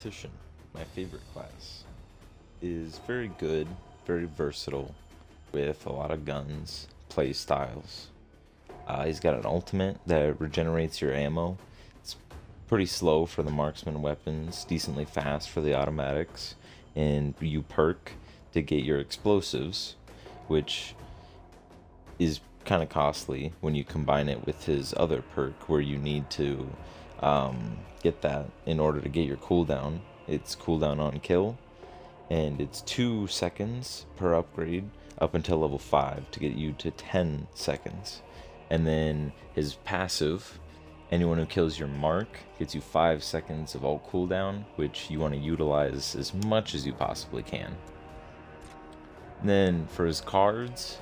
Tactician, my favorite class, is very good, very versatile, with a lot of guns, play styles. He's got an ultimate that regenerates your ammo. It's pretty slow for the marksman weapons, decently fast for the automatics, and you perk to get your explosives, which is kind of costly when you combine it with his other perk where you need to get that in order to get your cooldown. It's cooldown on kill, and it's 2 seconds per upgrade up until level 5 to get you to 10 seconds. And then his passive, anyone who kills your mark, gets you 5 seconds of alt cooldown, which you want to utilize as much as you possibly can. And then for his cards,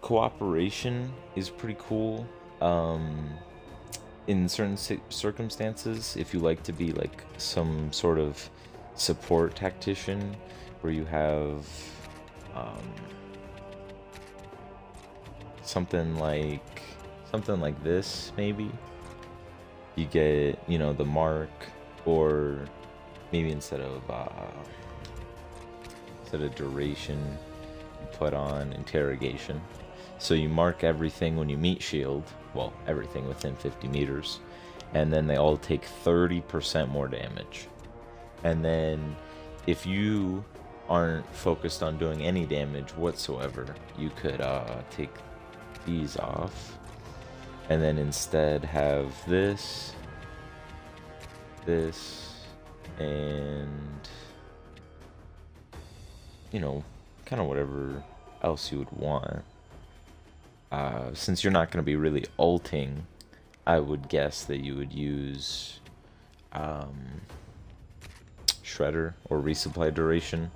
cooperation is pretty cool. In certain circumstances, if you like to be like some sort of support tactician, where you have something like this, maybe you get, you know, the mark, or maybe instead of duration, you put on interrogation. So you mark everything when you meet shield, well, everything within 50 meters, and then they all take 30% more damage. And then if you aren't focused on doing any damage whatsoever, you could take these off, and then instead have this, and, you know, kind of whatever else you would want. Since you're not going to be really ulting, I would guess that you would use Shredder or resupply duration.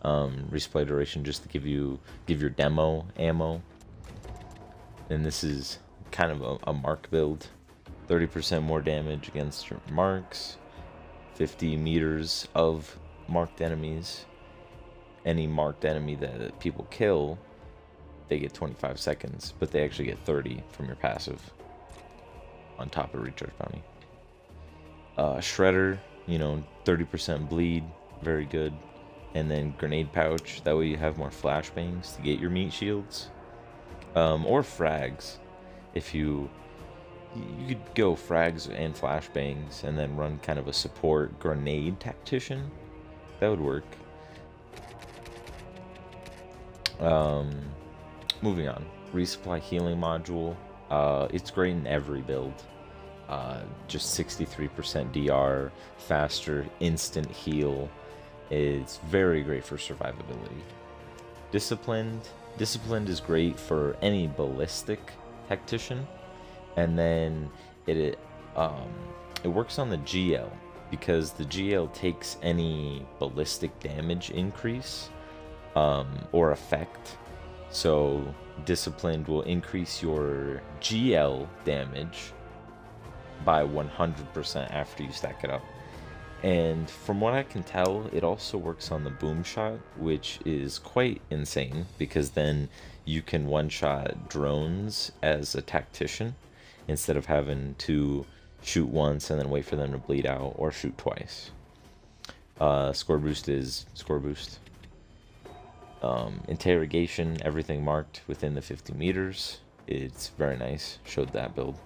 Resupply duration just to give your demo ammo. And this is kind of a mark build. 30% more damage against your marks. 50 meters of marked enemies. Any marked enemy that people kill, they get 25 seconds, but they actually get 30 from your passive on top of recharge bounty. Shredder, you know, 30% bleed, very good. And then grenade pouch, that way you have more flashbangs to get your meat shields. Or frags. If you could go frags and flashbangs and then run kind of a support grenade tactician. That would work. Moving on, resupply healing module. It's great in every build. Just 63% DR, faster, instant heal. It's very great for survivability. Disciplined is great for any ballistic tactician, and then it works on the GL, because the GL takes any ballistic damage increase or effect. So disciplined will increase your GL damage by 100% after you stack it up. And from what I can tell, it also works on the boom shot, which is quite insane, because then you can one-shot drones as a tactician instead of having to shoot once and then wait for them to bleed out, or shoot twice. Score boost is score boost. Interrogation, everything marked within the 50 meters. It's very nice. Showed that build.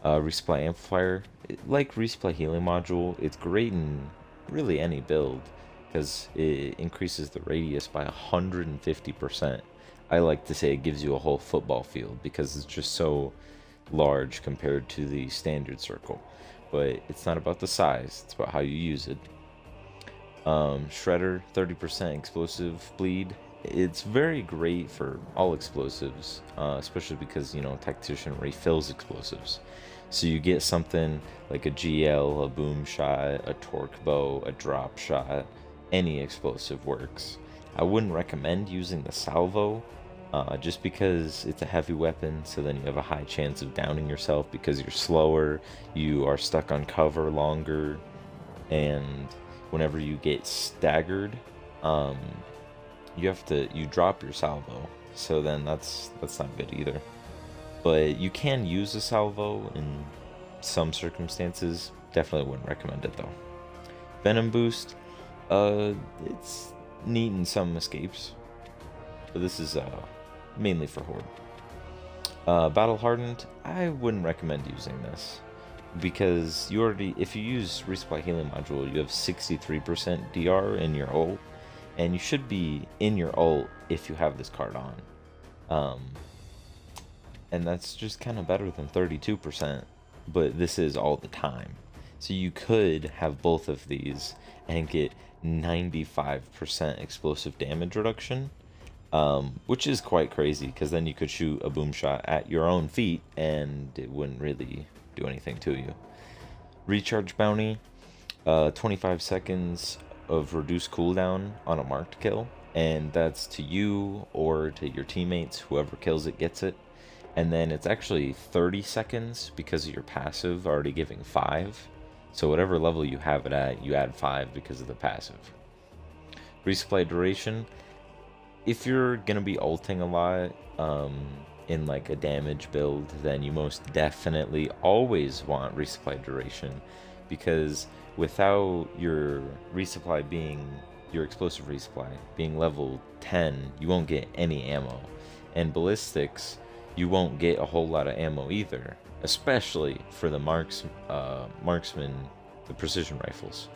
Resupply amplifier, like resupply healing module, it's great in really any build because it increases the radius by 150%. I like to say it gives you a whole football field because it's just so large compared to the standard circle. But it's not about the size, it's about how you use it. Shredder, 30% explosive bleed. It's very great for all explosives, especially because, you know, tactician refills explosives. So you get something like a GL, a boom shot, a torque bow, a drop shot, any explosive works. I wouldn't recommend using the salvo, just because it's a heavy weapon, so then you have a high chance of downing yourself because you're slower, you are stuck on cover longer, and whenever you get staggered, you drop your salvo, so then that's not good either. But you can use a salvo in some circumstances. Definitely wouldn't recommend it though. Venom boost, it's neat in some escapes, but this is mainly for Horde. Battle hardened, I wouldn't recommend using this because you already, if you use resupply healing module, you have 63% DR in your ult, and you should be in your ult if you have this card on. And that's just kind of better than 32%, but this is all the time. So you could have both of these and get 95% explosive damage reduction, which is quite crazy, because then you could shoot a boom shot at your own feet and it wouldn't really do anything to you. Recharge bounty, 25 seconds of reduced cooldown on a marked kill, and that's to you or to your teammates. Whoever kills it gets it. And then it's actually 30 seconds because of your passive already giving 5. So whatever level you have it at, you add 5 because of the passive. Resupply duration, if you're gonna be ulting a lot in like a damage build, then you most definitely always want resupply duration, because without your resupply being, your explosive resupply being level 10, you won't get any ammo. And ballistics, you won't get a whole lot of ammo either, especially for the marksman, the precision rifles.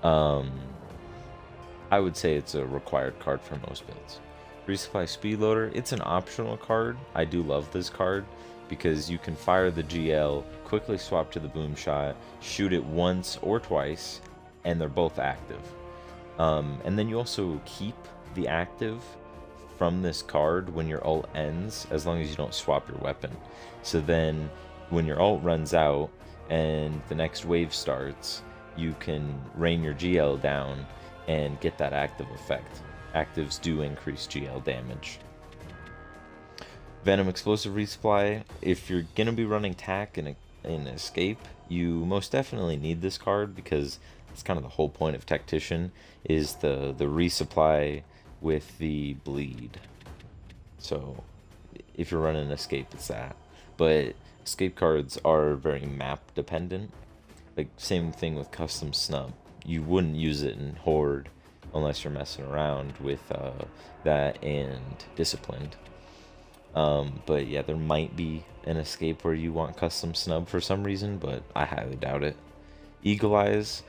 I would say it's a required card for most builds. Resupply speed loader, it's an optional card. I do love this card because you can fire the GL, quickly swap to the boom shot, shoot it once or twice, and they're both active. And then you also keep the active from this card when your ult ends, as long as you don't swap your weapon. So then when your ult runs out and the next wave starts, you can rain your GL down and get that active effect. Actives do increase GL damage. Venom explosive resupply, if you're gonna be running tac in escape, you most definitely need this card, because it's kind of the whole point of tactician, is the resupply with the bleed. So if you're running escape, it's that. But escape cards are very map dependent. Like same thing with custom snub. You wouldn't use it in Horde unless you're messing around with that and disciplined. But yeah, there might be an escape where you want custom snub for some reason, but I highly doubt it. Eagle eyes,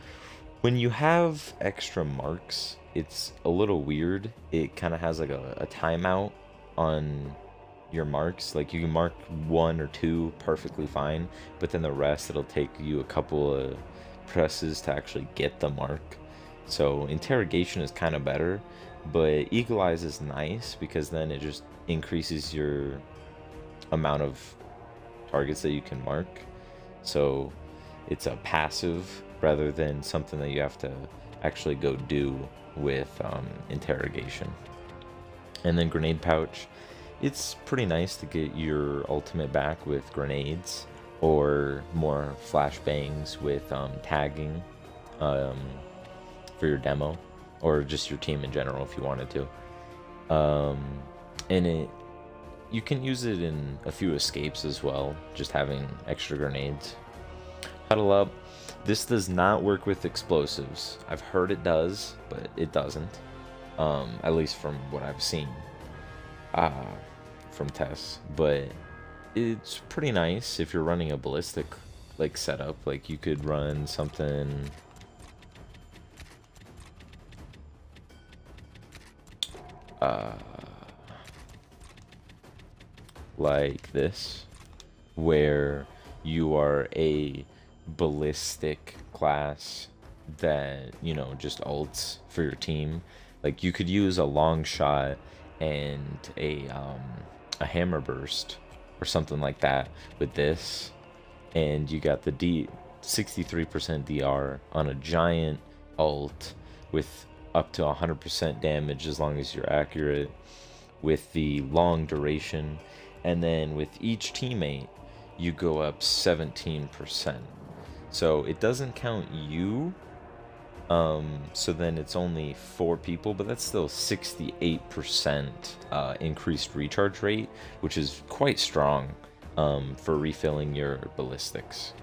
when you have extra marks, it's a little weird. It kind of has like a timeout on your marks. Like you can mark 1 or 2 perfectly fine, but then the rest, it'll take you a couple of presses to actually get the mark. So interrogation is kind of better, but eagle eyes is nice because then it just increases your amount of targets that you can mark. So it's a passive rather than something that you have to actually go do with interrogation. And then grenade pouch, it's pretty nice to get your ultimate back with grenades, or more flashbangs with tagging for your demo, or just your team in general if you wanted to. And you can use it in a few escapes as well, just having extra grenades. Huddle up, this does not work with explosives. I've heard it does, but it doesn't, at least from what I've seen from tests. But it's pretty nice if you're running a ballistic like setup. Like you could run something like this, where you are a ballistic class that, you know, just ults for your team. Like you could use a long shot and a hammerburst or something like that with this, and you got the 63% DR on a giant ult with up to 100% damage as long as you're accurate, with the long duration, and then with each teammate you go up 17%. So it doesn't count you, so then it's only 4 people, but that's still 68% increased recharge rate, which is quite strong for refilling your ballistics.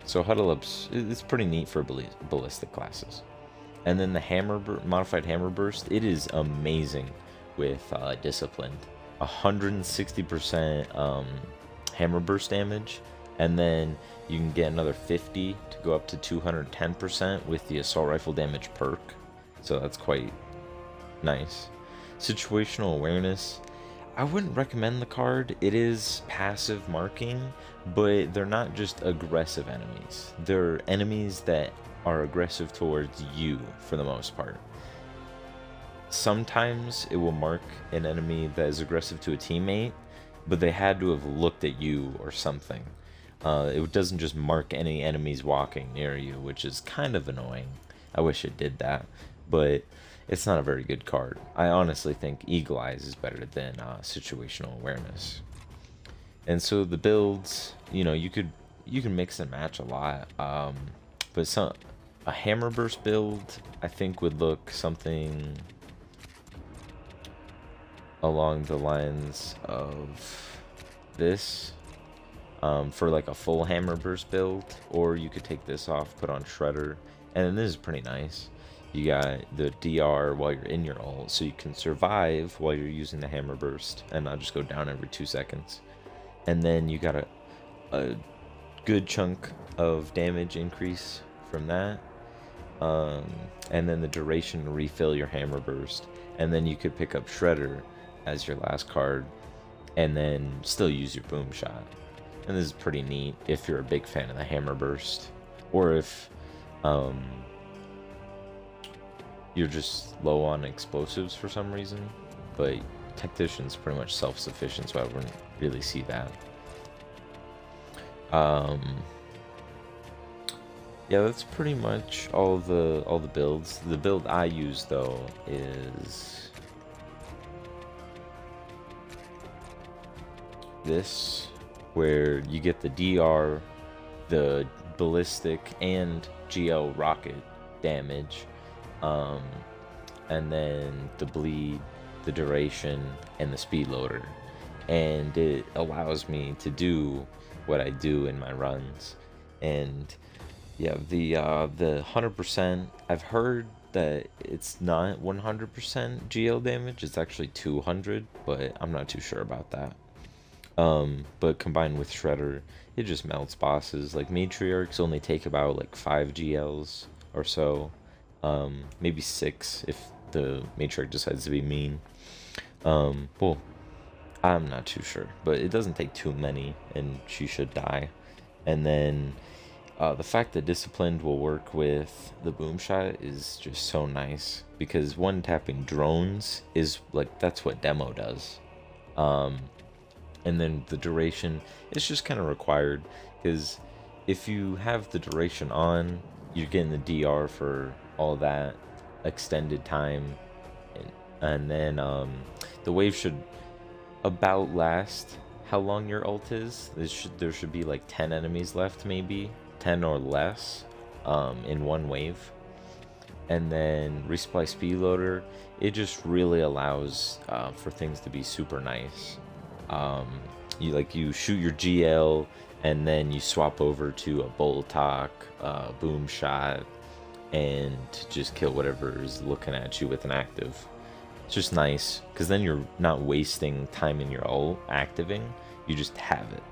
So huddle ups, it's pretty neat for ballistic classes. And then the modified hammerburst, it is amazing with disciplined. 160% hammerburst damage, and then you can get another 50 to go up to 210% with the assault rifle damage perk. So that's quite nice. Situational awareness, I wouldn't recommend the card. It is passive marking, but they're not just aggressive enemies. They're enemies that are aggressive towards you for the most part. Sometimes it will mark an enemy that is aggressive to a teammate, but they had to have looked at you or something. It doesn't just mark any enemies walking near you, which is kind of annoying. I wish it did that, but it's not a very good card. I honestly think Eagle Eyes is better than situational awareness. And so the builds, you know, you can mix and match a lot, but a hammerburst build I think would look something along the lines of this, for like a full hammerburst build, or you could take this off, put on shredder, and this is pretty nice. You got the DR while you're in your ult, so you can survive while you're using the hammerburst and not just go down every 2 seconds. And then you got a good chunk of damage increase from that, and then the duration to refill your hammerburst, and then you could pick up shredder as your last card, and then still use your boom shot. And this is pretty neat if you're a big fan of the hammerburst, or if you're just low on explosives for some reason. But tactician's pretty much self-sufficient, so I wouldn't really see that. Yeah, that's pretty much all the builds. The build I use though is this, where you get the DR, the ballistic, and GL rocket damage, and then the bleed, the duration, and the speed loader. And it allows me to do what I do in my runs. And yeah, the 100%, I've heard that it's not 100% GL damage, it's actually 200, but I'm not too sure about that. But combined with shredder, it just melts bosses. Like matriarchs only take about like 5 GLs or so, maybe 6 if the matriarch decides to be mean. Well, I'm not too sure, but it doesn't take too many, and she should die. And then the fact that disciplined will work with the boom shot is just so nice, because one tapping drones is like, that's what demo does. And then the duration, it's just kind of required, because if you have the duration on, you're getting the DR for all that extended time, and then the wave should about last how long your ult is. There should be like 10 enemies left, maybe 10 or less, in one wave. And then resupply speed loader, it just really allows for things to be super nice. You shoot your GL, and then you swap over to a boltok, boom shot, and just kill whatever is looking at you with an active. It's just nice, because then you're not wasting time in your ult activating, you just have it.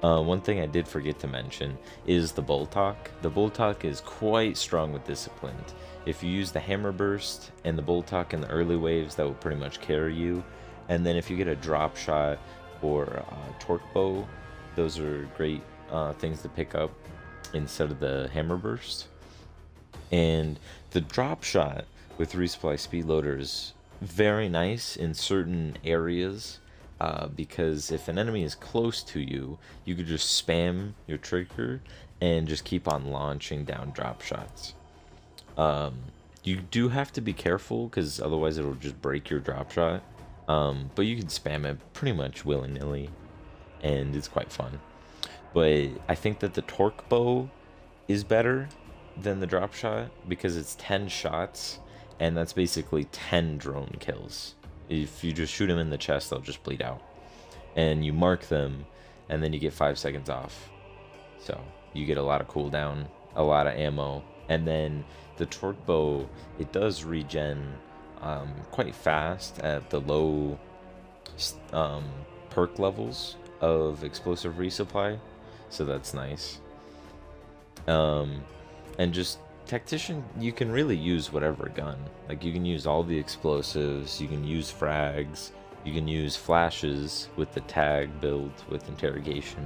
One thing I did forget to mention is the boltok. The boltok is quite strong with disciplined. If you use the hammerburst and the boltok in the early waves, that will pretty much carry you. And then if you get a drop shot or torque bow, those are great things to pick up instead of the hammerburst. And the drop shot with resupply speed loader is very nice in certain areas, because if an enemy is close to you, you could just spam your trigger and just keep on launching down drop shots. You do have to be careful, because otherwise it'll just break your drop shot. But you can spam it pretty much willy-nilly, and it's quite fun. But I think that the torque bow is better than the drop shot, because it's 10 shots, and that's basically 10 drone kills. If you just shoot them in the chest, they'll just bleed out. And you mark them, and then you get 5 seconds off. So you get a lot of cooldown, a lot of ammo, and then the torque bow, it does regen quite fast at the low perk levels of explosive resupply, so that's nice. And just tactician, you can really use whatever gun. Like, you can use all the explosives, you can use frags, you can use flashes with the tag build with interrogation.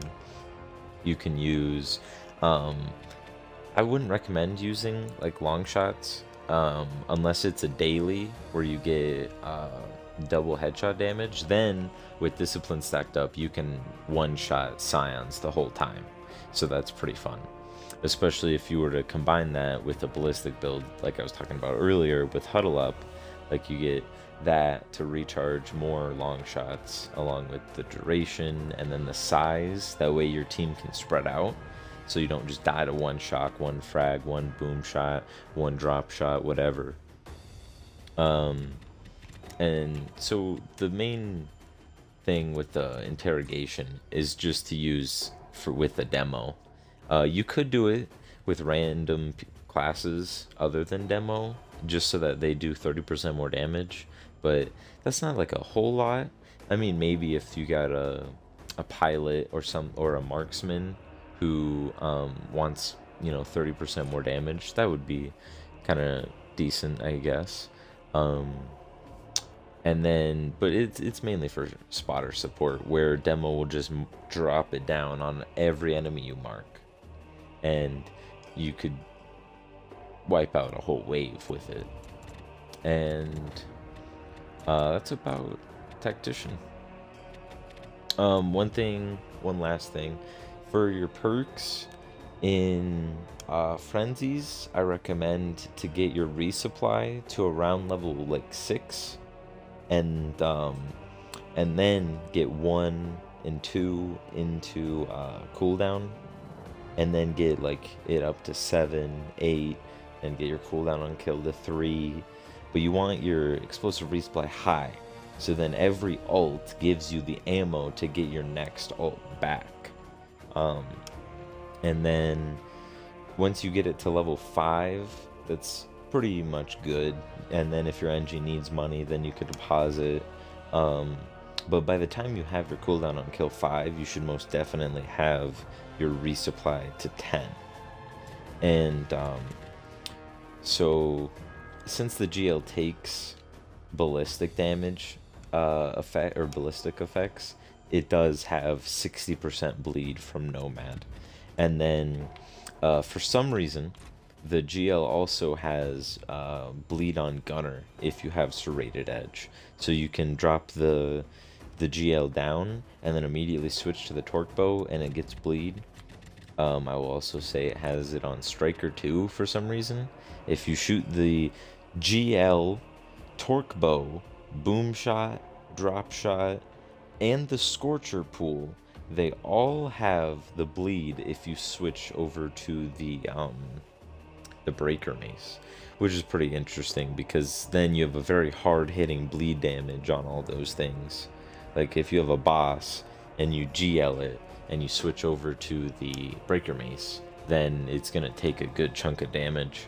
You can use I wouldn't recommend using like long shots unless it's a daily where you get double headshot damage. Then with discipline stacked up, you can one-shot scions the whole time, so that's pretty fun, especially if you were to combine that with a ballistic build like I was talking about earlier with huddle up. Like, you get that to recharge more long shots along with the duration and then the size. That way your team can spread out, so you don't just die to one shock, one frag, one boom shot, one drop shot, whatever. And so the main thing with the interrogation is just to use with the demo. You could do it with random classes other than demo, just so that they do 30% more damage, but that's not like a whole lot. I mean, maybe if you got a pilot or a marksman who wants, you know, 30% more damage, that would be kind of decent, I guess. And then, but it's mainly for spotter support, where demo will just drop it down on every enemy you mark, and you could wipe out a whole wave with it. And that's about tactician. One last thing, for your perks in frenzies, I recommend to get your resupply to around level like 6, and then get 1 and 2 into cooldown, and then get like it up to 7, 8, and get your cooldown on kill to 3. But you want your explosive resupply high, so then every ult gives you the ammo to get your next ult back. And then once you get it to level 5, that's pretty much good. And then if your NG needs money, then you could deposit. But by the time you have your cooldown on kill 5, you should most definitely have your resupply to 10. And so since the GL takes ballistic damage effect, or ballistic effects, it does have 60% bleed from Nomad. And then for some reason, the GL also has bleed on Gunner if you have serrated edge. So you can drop the GL down and then immediately switch to the torque bow and it gets bleed. I will also say it has it on Striker too for some reason. If you shoot the GL, torque bow, boom shot, drop shot, and the Scorcher pool, they all have the bleed if you switch over to the breaker mace, which is pretty interesting, because then you have a very hard hitting bleed damage on all those things. Like if you have a boss and you GL it and you switch over to the breaker mace, then it's gonna take a good chunk of damage.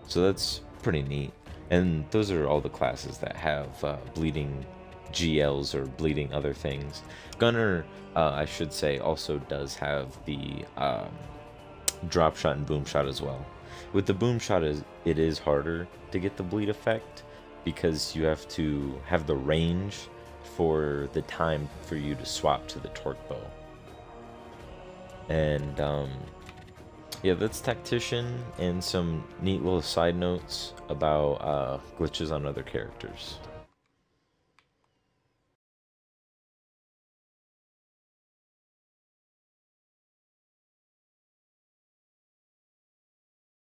So that's pretty neat. And those are all the classes that have bleeding GLs or bleeding other things. Gunner, I should say, also does have the drop shot and boom shot as well. With the boom shot, it is harder to get the bleed effect because you have to have the range for the time for you to swap to the torque bow. And yeah, that's tactician, and some neat little side notes about glitches on other characters.